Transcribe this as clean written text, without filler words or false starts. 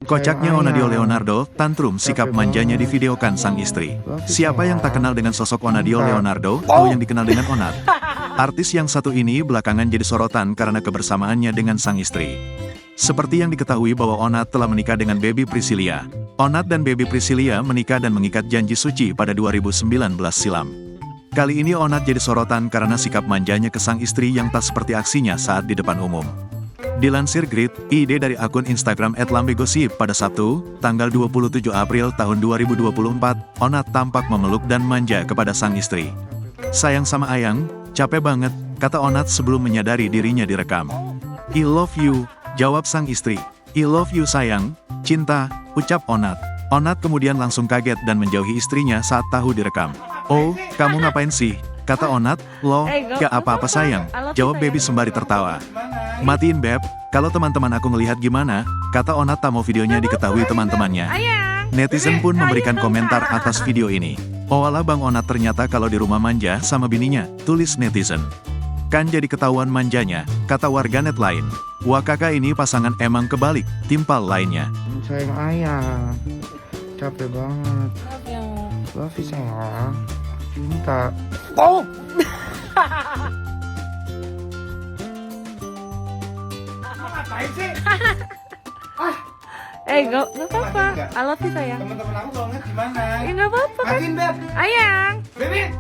Kocaknya Onadio Leonardo, tantrum sikap manjanya divideokan sang istri. Siapa yang tak kenal dengan sosok Onadio Leonardo, atau yang dikenal dengan Onat? Artis yang satu ini belakangan jadi sorotan karena kebersamaannya dengan sang istri. Seperti yang diketahui bahwa Onat telah menikah dengan Baby Priscilia. Onat dan Baby Priscilia menikah dan mengikat janji suci pada 2019 silam. Kali ini Onat jadi sorotan karena sikap manjanya ke sang istri yang tak seperti aksinya saat di depan umum. Dilansir Grid.id dari akun Instagram @lambegosip pada Sabtu, tanggal 27 April tahun 2024, Onat tampak memeluk dan manja kepada sang istri. "Sayang sama Ayang, capek banget," kata Onat sebelum menyadari dirinya direkam. "I love you," jawab sang istri. "I love you sayang, cinta," ucap Onat. Onat kemudian langsung kaget dan menjauhi istrinya saat tahu direkam. "Oh, kamu ngapain sih?" kata Onat. "Loh, gak apa-apa sayang," jawab Baby sembari tertawa. "Matiin Beb, kalau teman-teman aku ngelihat gimana," kata Onat tak mau videonya diketahui teman-temannya. Netizen pun memberikan komentar atas video ini. "Oh alah Bang Onat ternyata kalau di rumah manja sama bininya," tulis netizen. "Kan jadi ketahuan manjanya," kata warganet lain. "Wah kakak ini pasangan emang kebalik," timpal lainnya. "Sayang Ayang, capek banget. Love you sayang, cinta." Oh! Ngapain sih? Gak apa-apa. I love you sayang. Teman-teman aku kalau ngeliat gimana? Ya gak apa-apa kan. Matiin Beb. Ayang. Beb.